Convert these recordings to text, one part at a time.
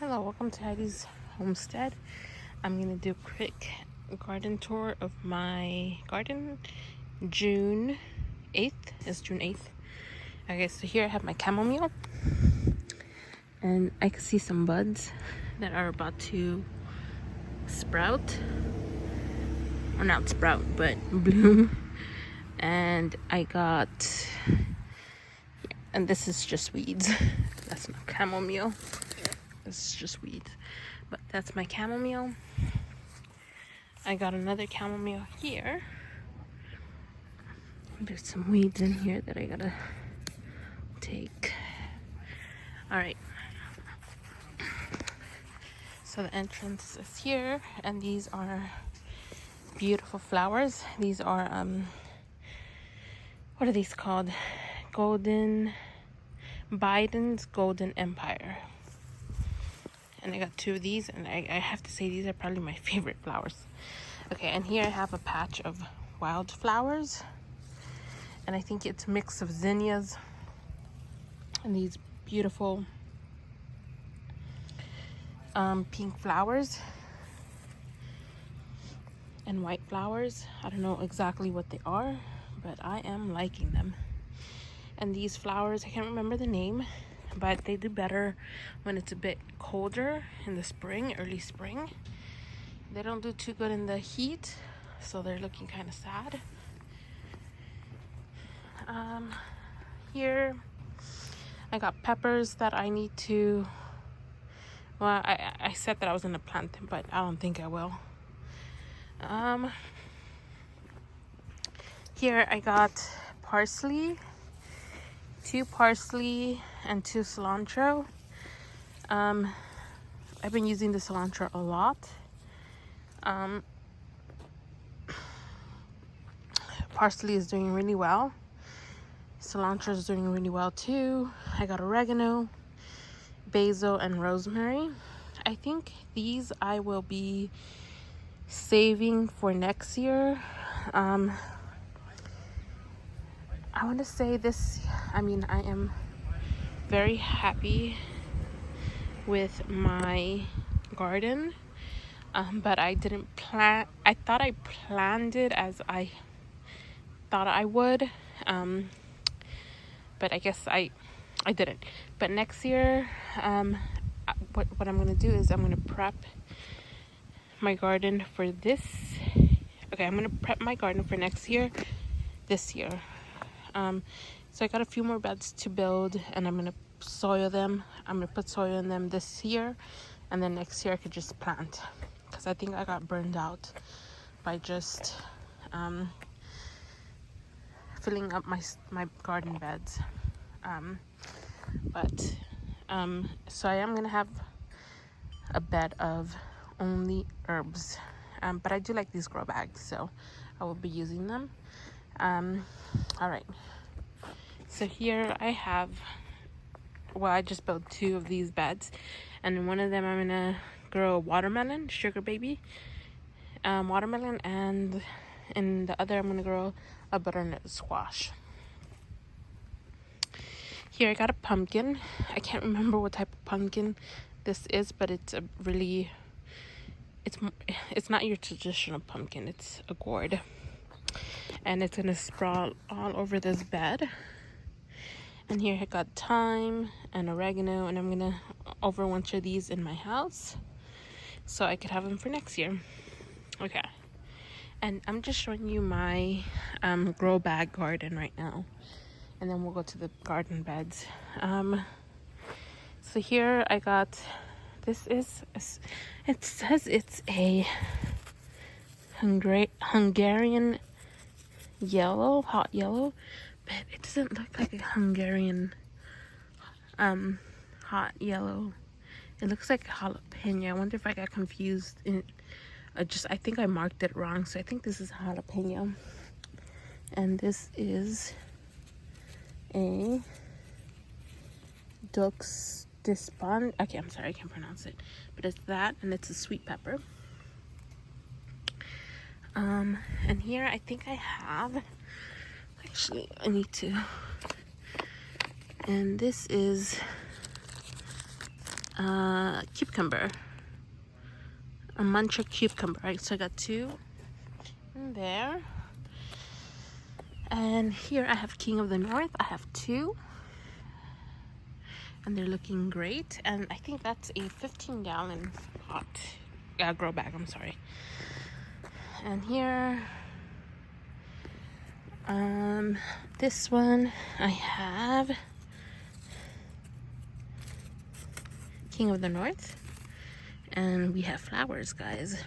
Hello, welcome to Heidi's Homestead. I'm going to do a quick garden tour of my garden. June 8th. It's June 8th. Okay, so here I have my chamomile. And I can see some buds that are about to sprout. Or not sprout, but bloom. And I got... And this is just weeds. That's not chamomile. This is just weeds. But that's my chamomile. I got another chamomile here. There's some weeds in here that I gotta take. Alright. So the entrance is here, and these are beautiful flowers. These are, what are these called? Biden's Golden Empire. And I got two of these, and I have to say these are probably my favorite flowers. Okay, and here I have a patch of wildflowers, and I think it's a mix of zinnias and these beautiful pink flowers and white flowers. I don't know exactly what they are, but I am liking them. And these flowers, I can't remember the name, but they do better when it's a bit colder in the spring, early spring. They don't do too good in the heat, so they're looking kind of sad. Here I got peppers that I need to, well, I said that I was gonna plant them, but I don't think I will. Here I got parsley, 2 parsley and 2 cilantro. I've been using the cilantro a lot. Parsley is doing really well. Cilantro is doing really well too. I got oregano, basil, and rosemary. I think these I will be saving for next year. I want to say this, I am very happy with my garden, but I didn't plan, I thought I planned it as I thought I would, but I guess I didn't. But next year, what I'm gonna do is I'm gonna prep my garden for this. Okay, I'm gonna prep my garden for next year, this year. So I got a few more beds to build, and I'm gonna soil them. I'm gonna put soil in them this year, and then next year I could just plant, because I think I got burned out by just filling up my garden beds. So I am gonna have a bed of only herbs, but I do like these grow bags, so I will be using them. All right, so here I have, well, I just built 2 of these beds, and in one of them I'm gonna grow a watermelon, sugar baby watermelon, and in the other I'm gonna grow a butternut squash. Here I got a pumpkin. I can't remember what type of pumpkin this is, but it's a really, it's not your traditional pumpkin, it's a gourd. And it's gonna sprout all over this bed. And here I got thyme and oregano, and I'm gonna overwinter these in my house so I could have them for next year. Okay, and I'm just showing you my grow bag garden right now, and then we'll go to the garden beds. So here I got, this is, it says it's a Hungarian yellow, hot yellow, but it doesn't look like a Hungarian hot yellow. It looks like jalapeno. I wonder if I got confused. I think I marked it wrong, so I think this is jalapeno. And this is a Dux Dispond. Okay, I'm sorry, I can't pronounce it, but it's that, and it's a sweet pepper. And here I think I have, actually I need to, and this is cucumber, a mancha cucumber. Right, so I got 2 in there. And here I have King of the North. I have 2, and they're looking great. And I think that's a 15-gallon pot, grow bag, I'm sorry. And here, this one I have King of the North, and we have flowers, guys.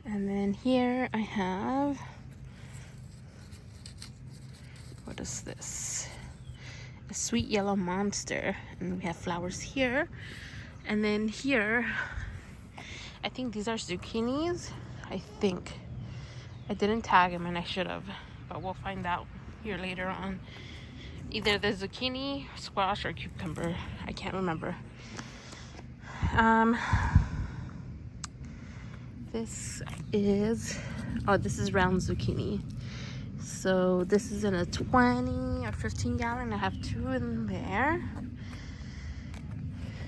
And then here I have, what is this? A sweet yellow monster, and we have flowers here. And then here, I think these are zucchinis. I think I didn't tag them, and I should have, but we'll find out here later on. Either the zucchini, squash, or cucumber. I can't remember. This is round zucchini. So this is in a 20 or 15-gallon. I have 2 in there.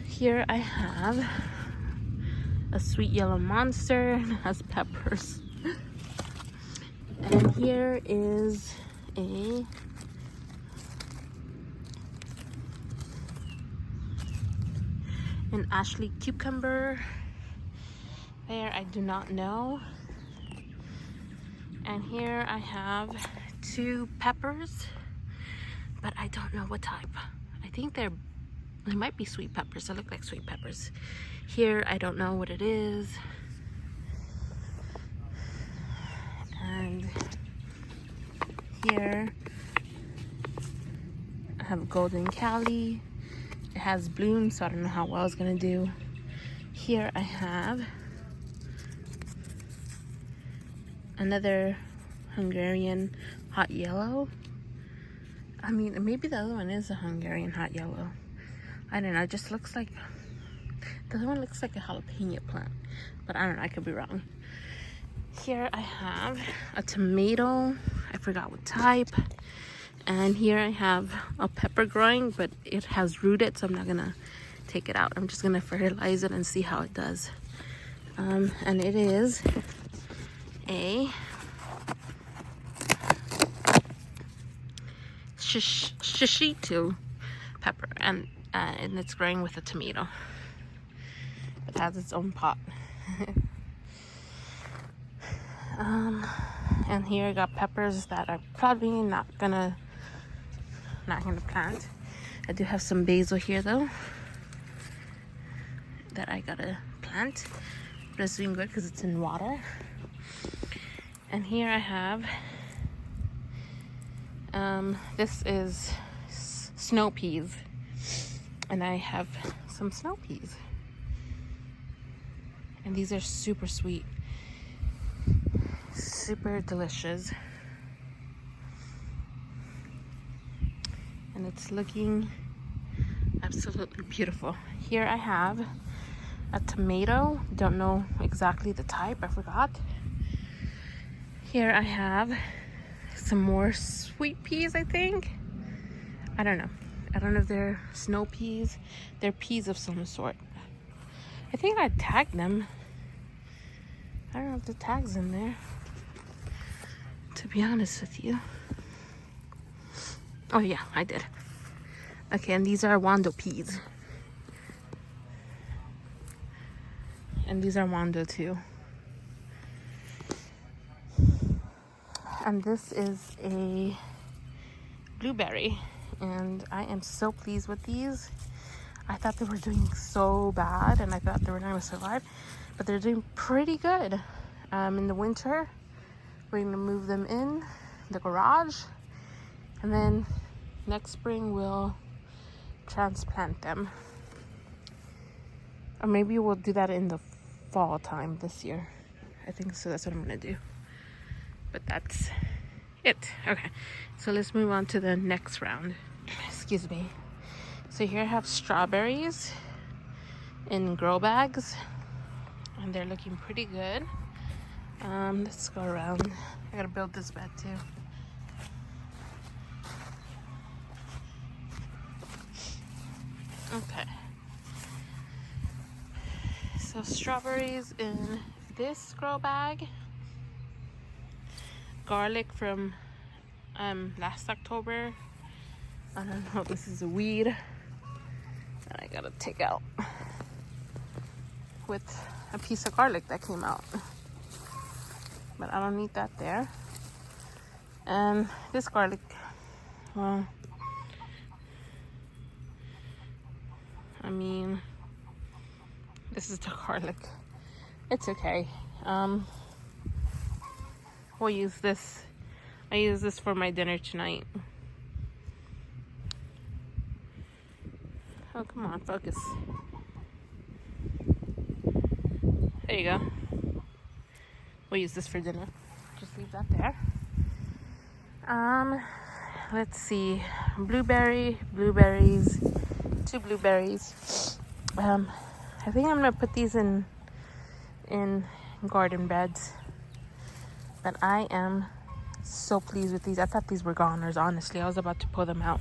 Here I have a sweet yellow monster, and it has peppers. And here is an Ashley cucumber. There, I do not know. And here I have 2 peppers, but I don't know what type. I think they might be sweet peppers. They look like sweet peppers. Here, I don't know what it is. And here I have golden Cali. It has blooms, so I don't know how well it's gonna do. Here I have another Hungarian hot yellow. I mean, maybe the other one is a Hungarian hot yellow. I don't know, it just looks like, the other one looks like a jalapeno plant, but I don't know, I could be wrong. Here I have a tomato, I forgot what type. And here I have a pepper growing, but it has rooted, so I'm not gonna take it out. I'm just gonna fertilize it and see how it does. And it is a shishito pepper, and it's growing with a tomato. It has its own pot. And here I got peppers that are probably not gonna plant. I do have some basil here though that I gotta plant, but it's doing good because it's in water. And here I have this is snow peas, and I have some snow peas, and these are super sweet, super delicious, and it's looking absolutely beautiful. Here I have a tomato, don't know exactly the type, I forgot. Here I have some more sweet peas, I think. I don't know if they're snow peas. They're peas of some sort. I think I tagged them. I don't know if the tag's in there, to be honest with you. Oh yeah, I did. Okay, and these are Wando peas. And these are Wando too. And this is a blueberry, and I am so pleased with these. I thought they were doing so bad, and I thought they were not going to survive, but they're doing pretty good. In the winter, we're going to move them in the garage, and then next spring we'll transplant them, or maybe we'll do that in the fall time this year. I think so. That's what I'm going to do. But that's it. Okay, so let's move on to the next round. Excuse me. So here I have strawberries in grow bags, and they're looking pretty good. Let's go around. I gotta build this bed too. Okay. So strawberries in this grow bag. Garlic from last October. I don't know, this is a weed that I gotta take out with a piece of garlic that came out, but I don't need that there. And this garlic, well, I mean, this is the garlic. It's okay. We'll use this. I use this for my dinner tonight. Oh, come on, focus. There you go. We'll use this for dinner. Just leave that there. Let's see. Blueberries, 2 blueberries. I think I'm gonna put these in garden beds. But I am so pleased with these. I thought these were goners, honestly. I was about to pull them out.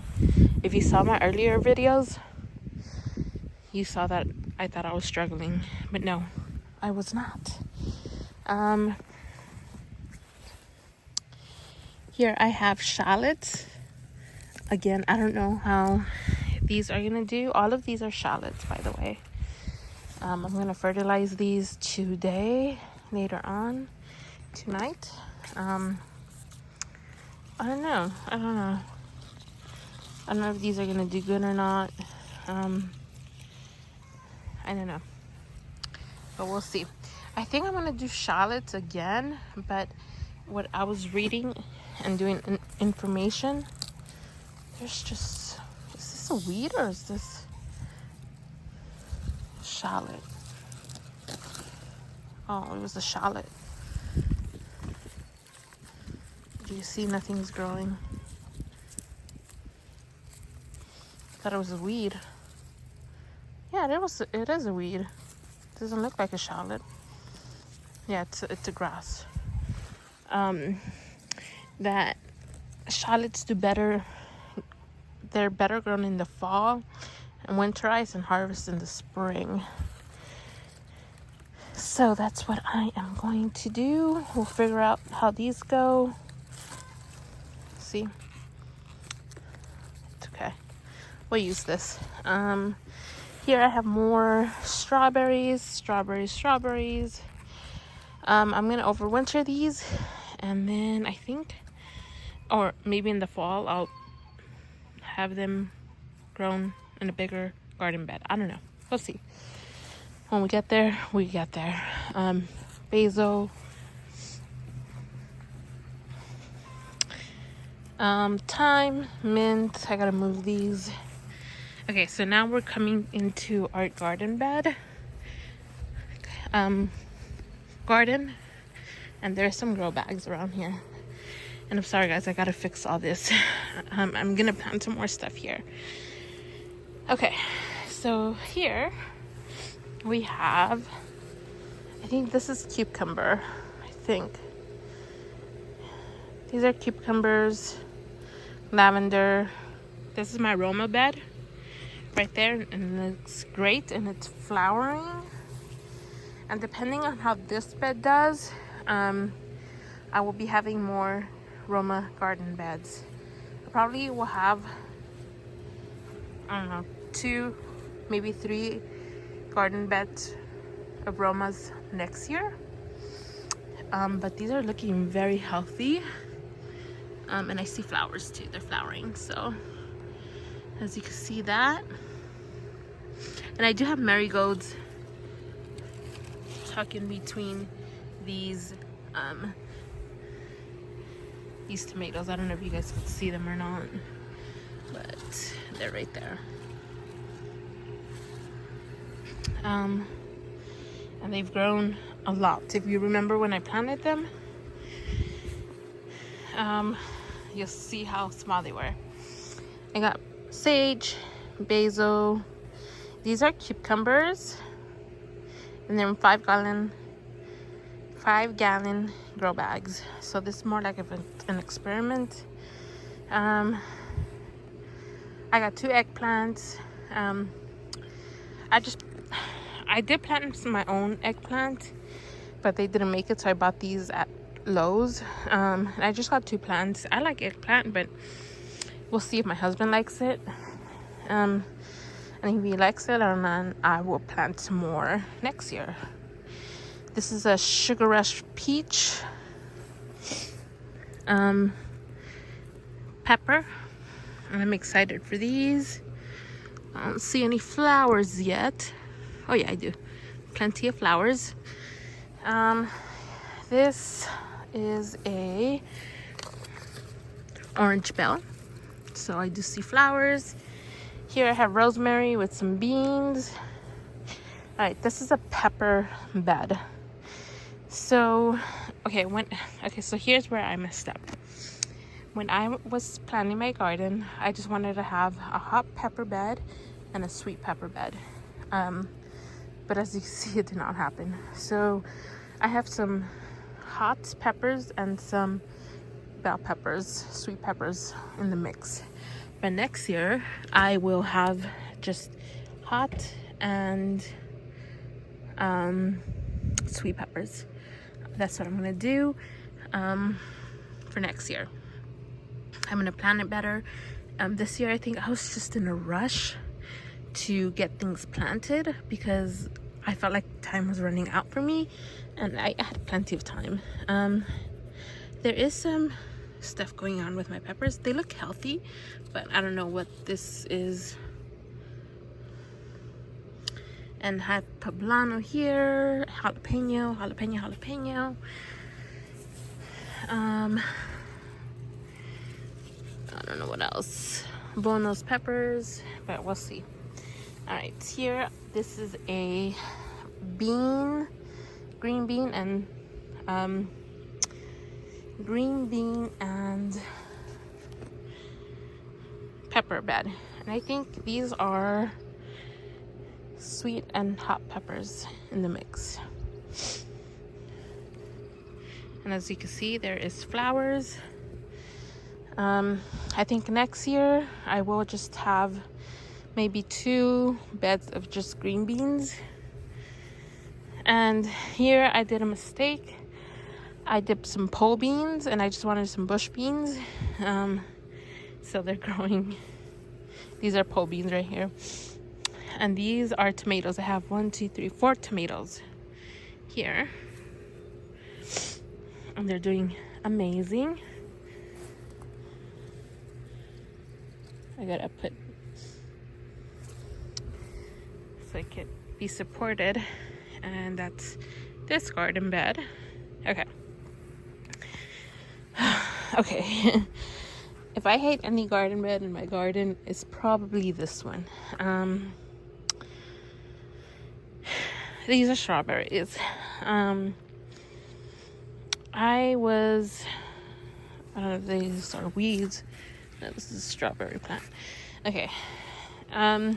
If you saw my earlier videos, you saw that I thought I was struggling, but no, I was not. Here I have shallots. Again, I don't know how these are gonna do. All of these are shallots, by the way. I'm gonna fertilize these today, later on, tonight. I don't know. I don't know if these are gonna do good or not. I don't know, but we'll see. I think I'm gonna do shallots again, but what I was reading and doing information, there's just, is this a weed or is this shallot? Oh, it was a shallot. Do you see nothing's growing? Thought it was a weed. Yeah, it is a weed. Doesn't look like a shallot. Yeah, it's a grass. That shallots do better. They're better grown in the fall and winterize and harvest in the spring. So that's what I am going to do. We'll figure out how these go. See? It's okay. We'll use this. Here I have more strawberries. I'm gonna overwinter these, and then I think, or maybe in the fall, I'll have them grown in a bigger garden bed. I don't know. We'll see. When we get there, we get there. Basil. Thyme, mint. I gotta move these. Okay, so now we're coming into our garden bed. Garden. And there's some grow bags around here. And I'm sorry, guys, I gotta fix all this. I'm gonna plant some more stuff here. Okay, so here we have, I think this is cucumber. I think. These are cucumbers, lavender. This is my Roma bed right there, and it looks great, and it's flowering. And depending on how this bed does, I will be having more Roma garden beds. I probably will have, I don't know, 2, maybe 3 garden beds of Romas next year. But these are looking very healthy. And I see flowers too. They're flowering. So as you can see that. And I do have marigolds tucked in between these tomatoes. I don't know if you guys can see them or not, but they're right there. And they've grown a lot. If you remember when I planted them, you'll see how small they were. I got sage, basil. These are cucumbers, and they're in 5-gallon grow bags. So this is more like an experiment. I got 2 eggplants. I did plant my own eggplant, but they didn't make it, so I bought these at Lowe's. And I just got 2 plants. I like eggplant, but we'll see if my husband likes it. And if he likes it, and then I will plant some more next year. This is a Sugar Rush peach. Pepper. And I'm excited for these. I don't see any flowers yet. Oh yeah, I do. Plenty of flowers. This is a orange bell. So I do see flowers. Here I have rosemary with some beans. All right, this is a pepper bed. So, so here's where I messed up. When I was planning my garden, I just wanted to have a hot pepper bed and a sweet pepper bed. But as you can see, it did not happen. So I have some hot peppers and some bell peppers, sweet peppers in the mix. But next year, I will have just hot and sweet peppers. That's what I'm gonna do for next year. I'm gonna plan it better. This year I think I was just in a rush to get things planted because I felt like time was running out for me, and I had plenty of time. There is some stuff going on with my peppers. They look healthy, but I don't know what this is. And have poblano here, jalapeno. I don't know what else. Bonus peppers, but we'll see. All right, here, this is a green bean and pepper bed. And I think these are sweet and hot peppers in the mix. And as you can see, there is flowers. I think next year I will just have maybe 2 beds of just green beans. And here I did a mistake. I dipped some pole beans and I just wanted some bush beans. So they're growing. These are pole beans right here. And these are tomatoes. I have 4 tomatoes here. And they're doing amazing. I gotta put so I could be supported. And that's this garden bed. Okay. Okay. If I hate any garden bed in my garden, it's probably this one. These are strawberries. I don't know if these are weeds. No, this is a strawberry plant. Okay. I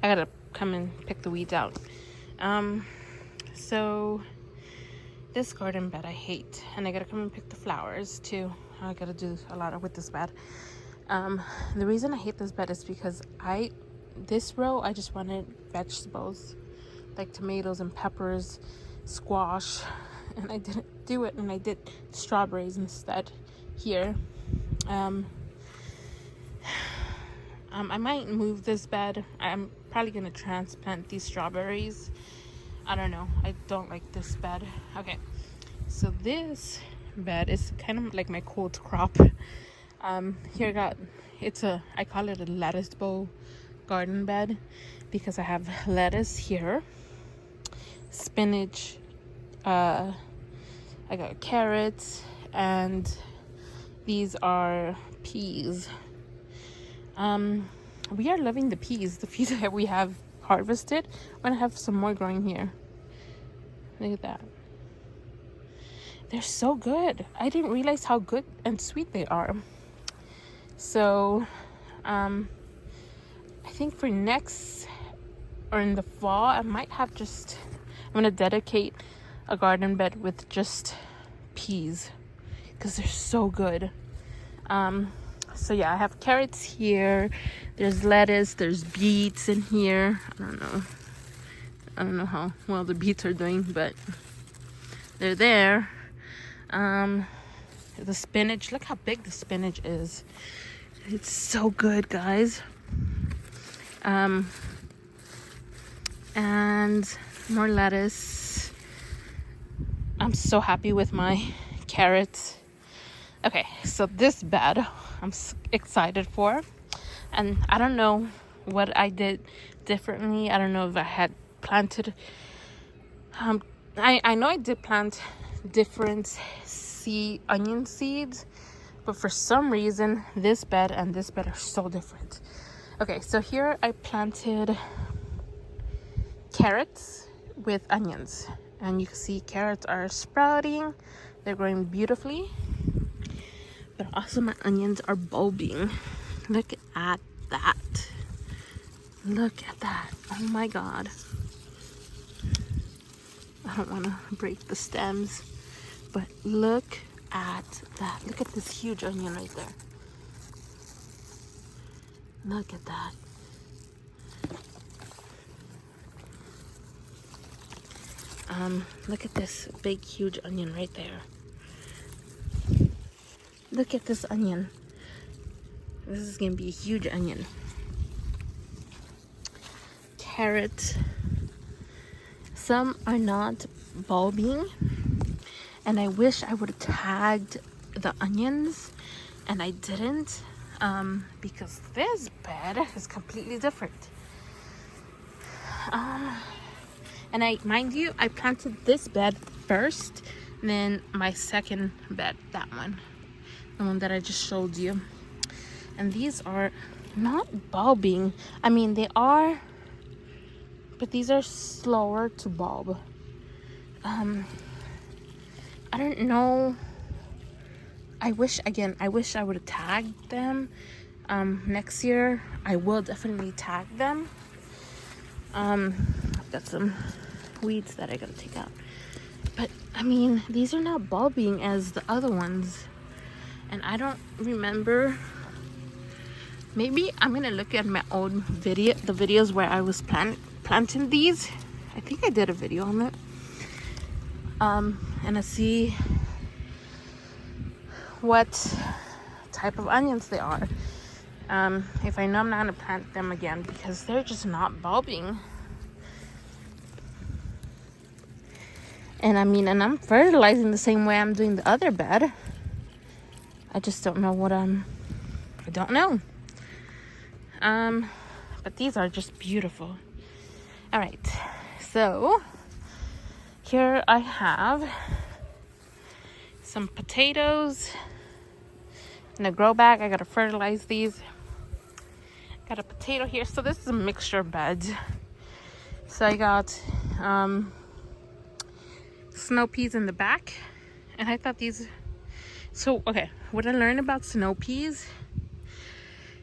gotta come and pick the weeds out. So this garden bed I hate, and I gotta come and pick the flowers too. I gotta do a lot with this bed. The reason I hate this bed is because this row I just wanted vegetables like tomatoes and peppers, squash, and I didn't do it, and I did strawberries instead here. I might move this bed. I'm probably gonna transplant these strawberries. I don't know. I don't like this bed. Okay, so this bed is kind of like my cold crop. Here I call it a lettuce bowl garden bed because I have lettuce here, spinach, I got carrots, and these are peas. We are loving the peas that we have harvested. I'm gonna have some more growing here. Look at that. They're so good. I didn't realize how good and sweet they are. So I think for next or in the fall, I'm gonna dedicate a garden bed with just peas because they're so good. So yeah, I have carrots here, there's lettuce, there's beets in here. I don't know, I don't know how well the beets are doing, but they're there. The spinach, look how big the spinach is. It's so good, guys. And more lettuce. I'm so happy with my carrots. Okay, so this bed I'm excited for, and I don't know what I did differently. I don't know if I had planted I know I did plant different onion seeds, but for some reason this bed and this bed are so different. Okay, so here I planted carrots with onions, and you can see carrots are sprouting. They're growing beautifully, but also my onions are bulbing. Look at that. Look at that. Oh my god. I don't want to break the stems, but look at that. Look at this huge onion right there. Look at that. Look at this big huge onion right there. Look at this onion. This is gonna be a huge onion. Carrots. Some are not bulbing, and I wish I would have tagged the onions, and I didn't, because this bed is completely different. And mind you, I planted this bed first, then my second bed, that one, the one that I just showed you. And these are not bulbing. I mean, they are, but these are slower to bulb. I don't know. I wish I would have tagged them. Next year I will definitely tag them. I've got some weeds that I gotta take out, but I mean, these are not bulbing as the other ones, and I don't remember. Maybe I'm gonna look at my old the videos where I was planting these. I think I did a video on it, and I see what type of onions they are. If I know, I'm not gonna plant them again because they're just not bulbing. And I mean, and I'm fertilizing the same way I'm doing the other bed. I just don't know I don't know. But these are just beautiful. All right, so here I have some potatoes in a grow bag. I gotta fertilize these. Got a potato here. So this is a mixture bed. So I got snow peas in the back, and I thought these. So okay, what I learned about snow peas,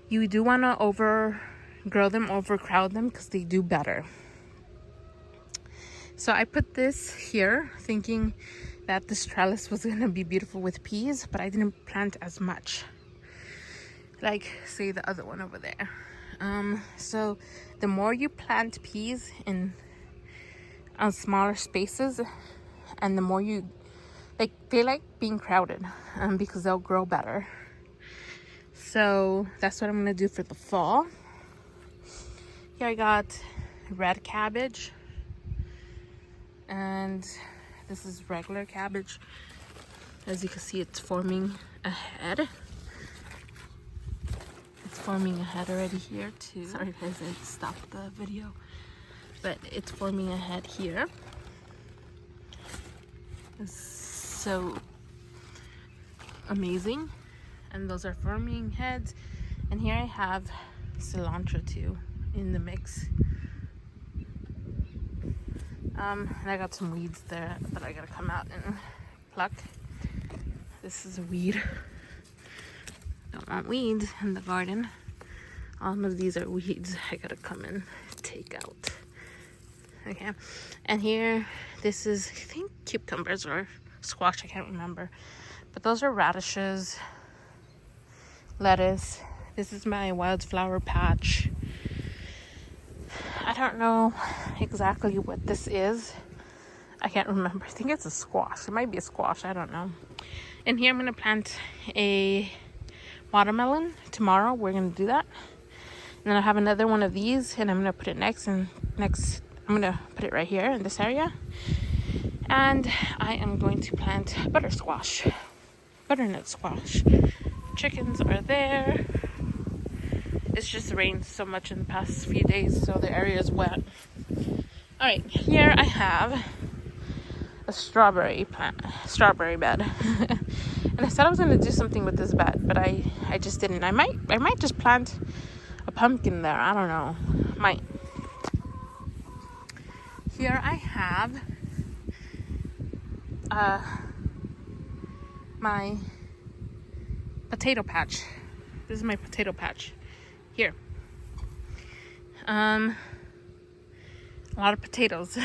you do want to overcrowd them because they do better. So I put this here thinking that this trellis was gonna be beautiful with peas, but I didn't plant as much, like say the other one over there. So the more you plant peas in smaller spaces, and the more you they like being crowded, because they'll grow better. So that's what I'm gonna do for the fall. Here I got red cabbage, and this is regular cabbage. As you can see, it's forming a head. It's forming a head already here too. Sorry guys, I stopped the video, but it's forming a head here. It's so amazing. And those are forming heads. And here I have cilantro too in the mix. And I got some weeds there that I gotta come out and pluck. This is a weed. Don't want weeds in the garden. All of these are weeds I gotta come and take out. Okay, and here, this is, I think, cucumbers or squash, I can't remember. But those are radishes, lettuce. This is my wildflower patch. I don't know exactly what this is. I can't remember. I think it's a squash. It might be a squash. I don't know. And here I'm going to plant a watermelon. Tomorrow we're going to do that. And then I have another one of these, and I'm going to put it next. And next, I'm going to put it right here in this area. And I am going to plant butternut squash. Chickens are there. It's just rained so much in the past few days, so the area is wet. All right, here I have a strawberry bed. And I said I was going to do something with this bed, but I just didn't. I might just plant a pumpkin there. I don't know. Might. Here I have my potato patch. This is my potato patch. Here. A lot of potatoes.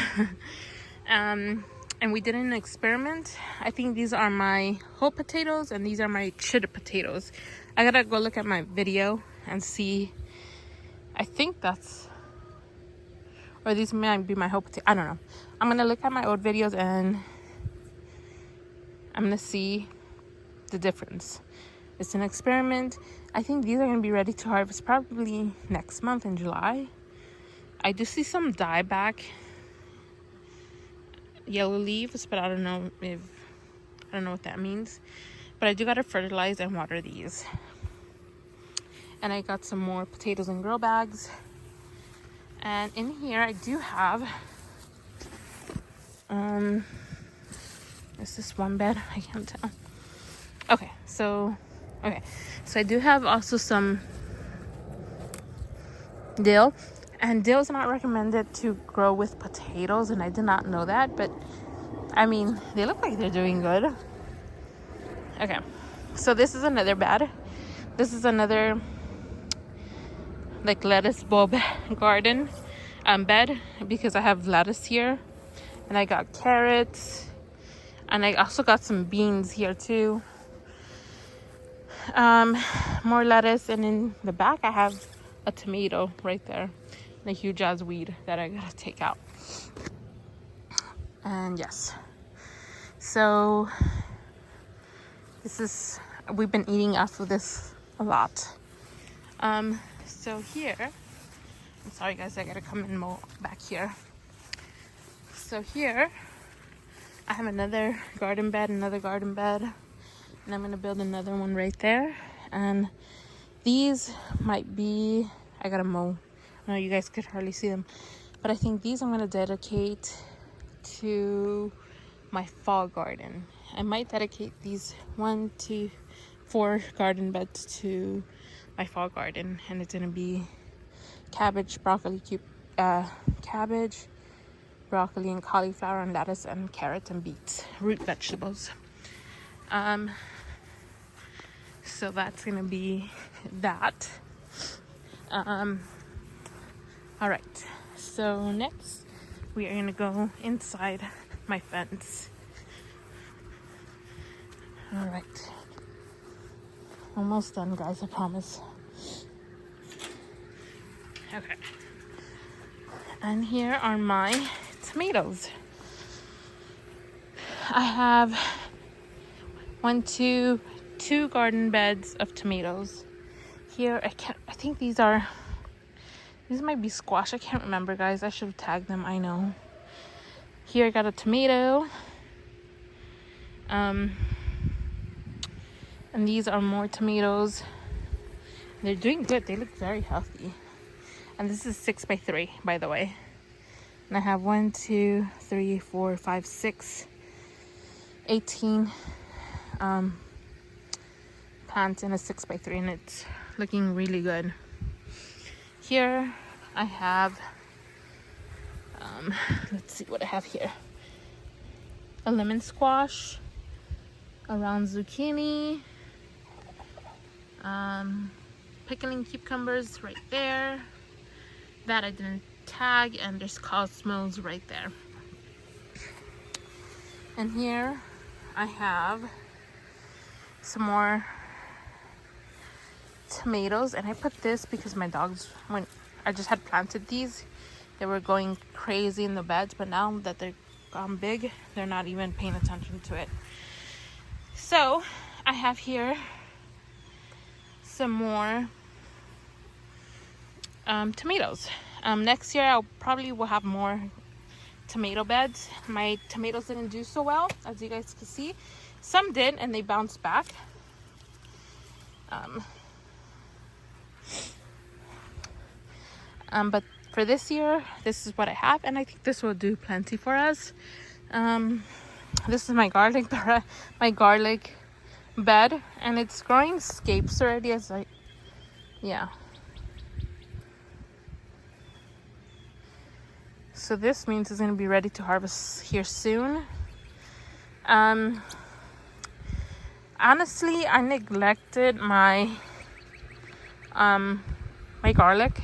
And we did an experiment. I think these are my whole potatoes and these are my chita potatoes. I gotta go look at my video and see. I think that's, or these might be my whole potato. I don't know. I'm gonna look at my old videos and I'm gonna see the difference. It's an experiment. I think these are gonna be ready to harvest probably next month in July. I do see some dieback yellow leaves, but I don't know what that means. But I do gotta fertilize and water these. And I got some more potatoes in grow bags. And in here I do have is this one bed? I can't tell. Okay, so I do have also some dill. And dill is not recommended to grow with potatoes, and I did not know that, but I mean, they look like they're doing good. Okay, so this is another bed. This is another like lettuce bulb garden bed, because I have lettuce here, and I got carrots, and I also got some beans here too. More lettuce, and in the back I have a tomato right there. A huge ass weed that I gotta take out. And yes, so we've been eating off of this a lot. So here, I'm sorry guys, I gotta come and mow back here. So here I have another garden bed, and I'm gonna build another one right there. And these might be, I gotta mow. No, you guys could hardly see them, but I think these I'm going to dedicate to my fall garden. I might dedicate these 1 to 4 garden beds to my fall garden, and it's going to be cabbage, broccoli, and cauliflower, and lettuce, and carrots, and beets, root vegetables. So that's going to be that. All right, so next we are gonna go inside my fence. All right, almost done, guys, I promise. Okay, and here are my tomatoes. I have 2 garden beds of tomatoes. Here, I think these might be squash. I can't remember, guys. I should have tagged them. I know. Here I got a tomato. And these are more tomatoes. They're doing good. They look very healthy. And this is 6x3, by the way. And I have 1, 2, 3, 4, 5, 6, 18 plants in a 6x3, and it's looking really good. Here I have, let's see what I have here. A lemon squash, a round zucchini, pickling cucumbers right there. That I didn't tag, and there's cosmos right there. And here I have some more tomatoes, and I put this because my dogs, when I just had planted these, they were going crazy in the beds, but now that they're gone big, they're not even paying attention to it. So I have here some more tomatoes. Next year I'll probably will have more tomato beds. My tomatoes didn't do so well, as you guys can see. Some did, and they bounced back. But for this year, this is what I have, and I think this will do plenty for us. This is my garlic bed, and it's growing scapes already. So this means it's going to be ready to harvest here soon. Honestly, I neglected my my garlic.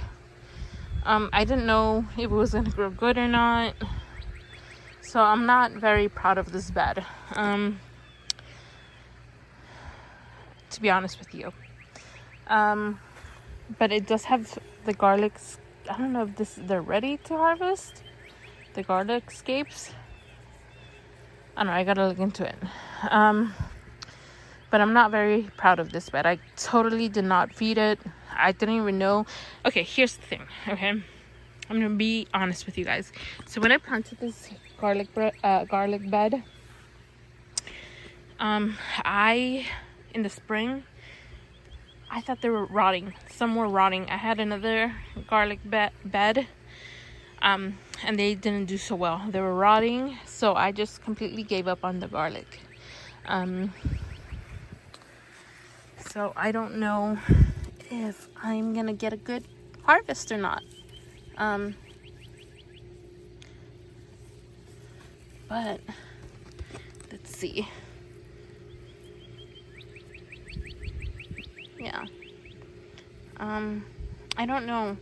I didn't know if it was going to grow good or not. So I'm not very proud of this bed. To be honest with you. But it does have the garlics. I don't know if they're ready to harvest. The garlic scapes. I don't know, I gotta look into it. But I'm not very proud of this bed. I totally did not feed it. I didn't even know. Okay, here's the thing, okay? I'm gonna be honest with you guys. So when I planted this garlic bed, in the spring, I thought they were rotting. Some were rotting. I had another garlic bed, and they didn't do so well. They were rotting, so I just completely gave up on the garlic. So I don't know if I'm gonna get a good harvest or not. But let's see. Yeah. I don't know.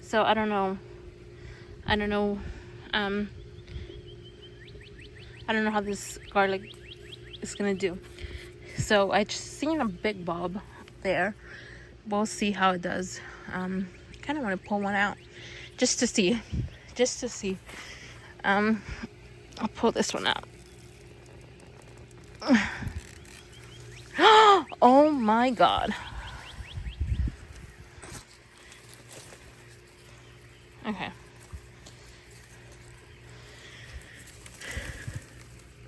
So I don't know. I don't know how this garlic is gonna do. So I just seen a big bulb there. We'll see how it does. Kind of want to pull one out just to see. I'll pull this one out. Oh my god. Okay.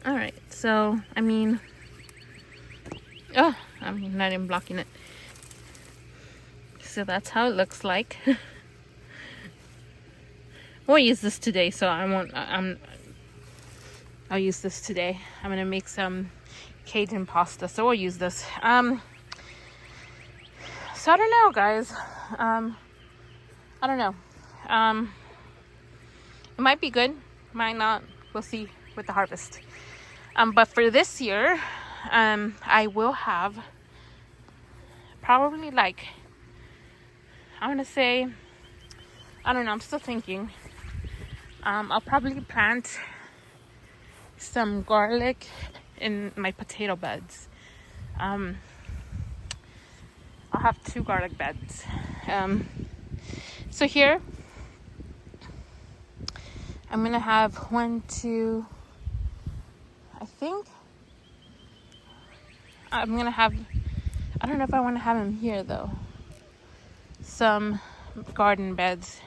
Alright, so, I'm not even blocking it. So that's how it looks like. We'll use this today, so I'll use this today. I'm gonna make some Cajun pasta, so we'll use this. So I don't know, guys. I don't know. It might be good, might not. We'll see with the harvest. But for this year, I will have probably I want to say, I don't know, I'm still thinking. I'll probably plant some garlic in my potato beds. I'll have 2 garlic beds. So here, I'm going to have 1, 2, I think. I'm going to have, I don't know if I want to have them here though. Some garden beds.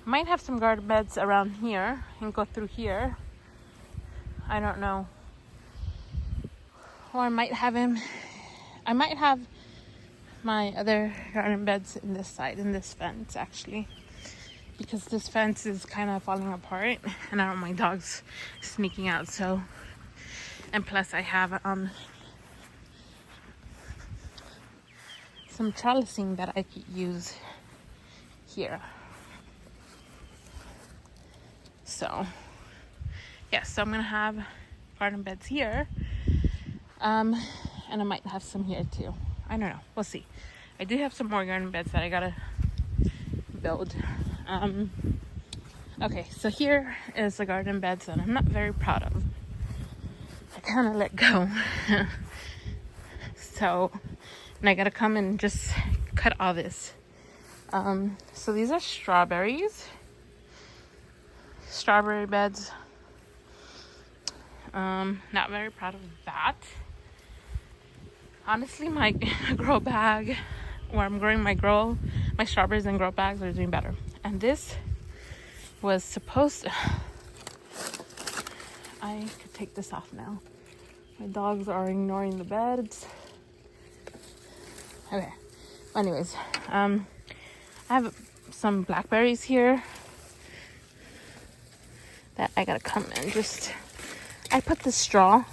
I might have some garden beds around here and go through here. I don't know. Or I might have my other garden beds in this side, in this fence actually. Because this fence is kind of falling apart and I don't want my dogs sneaking out, so. And plus I have some trellising that I could use here. So, yeah, so I'm gonna have garden beds here. And I might have some here too. I don't know. We'll see. I do have some more garden beds that I gotta build. Okay, so here is the garden beds that I'm not very proud of. I kind of let go. So, and I gotta come and just cut all this. So these are strawberries. strawberry beds. Not very proud of that. Honestly, my grow bag, where I'm growing my strawberries in grow bags, are doing better. And this was supposed to, I could take this off now. My dogs are ignoring the beds. Okay. Anyways, I have some blackberries here that I gotta come and just, I put the straw,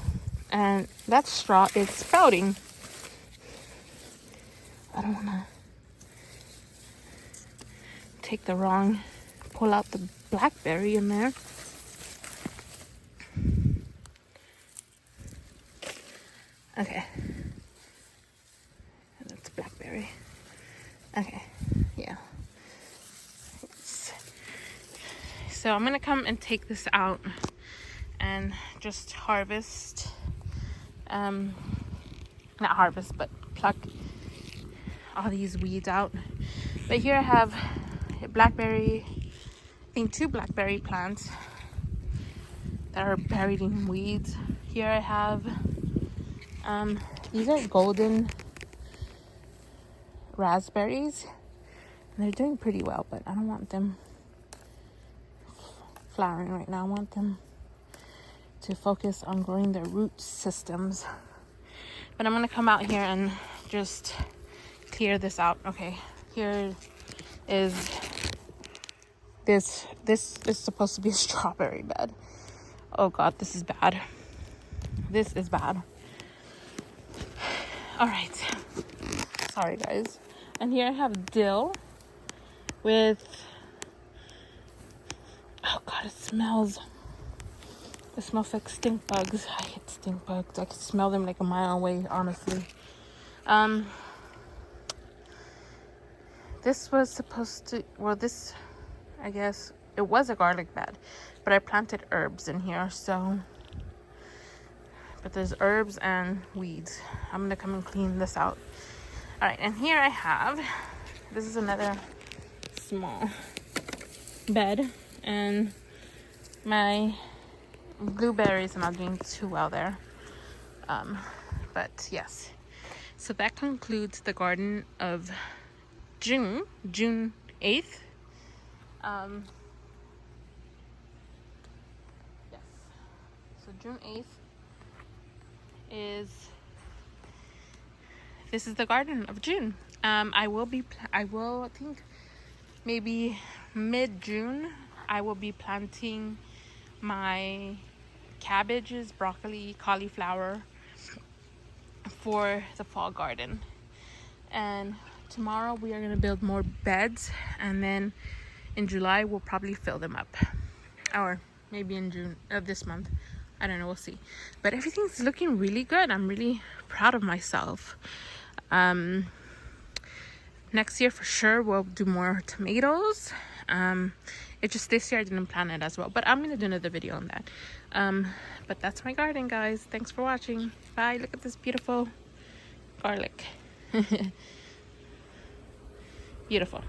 and that straw is sprouting. I don't wanna pull out the blackberry in there. Okay. That's blackberry. Okay, yeah. So I'm gonna come and take this out and just harvest, not harvest, but pluck all these weeds out. But here I have a blackberry, I think 2 blackberry plants that are buried in weeds. Here I have, these are golden raspberries, and they're doing pretty well, but I don't want them flowering right now. I want them to focus on growing their root systems. But I'm gonna come out here and just clear this out. Okay, here is this is supposed to be a strawberry bed. Oh god, this is bad. This is bad. All right, sorry guys. And here I have dill with, oh god, it smells like stink bugs. I hate stink bugs. I can smell them like a mile away, honestly. This was supposed to, well, this, I guess, it was a garlic bed, but I planted herbs in here, so, but there's herbs and weeds. I'm gonna come and clean this out. All right, and here I have, this is another small bed, and my blueberries are not doing too well there. But yes, so that concludes the garden of June 8th. Yes, so June 8th this is the garden of June. I think maybe mid-June I will be planting my cabbages, broccoli, cauliflower for the fall garden. And tomorrow we are going to build more beds, and then in July we'll probably fill them up, or maybe in June of this month. I don't know, we'll see. But everything's looking really good. I'm really proud of myself. Next year for sure we'll do more tomatoes. It's just this year I didn't plan it as well, but I'm gonna do another video on that. But that's my garden, guys. Thanks for watching. Bye. Look at this beautiful garlic. Beautiful.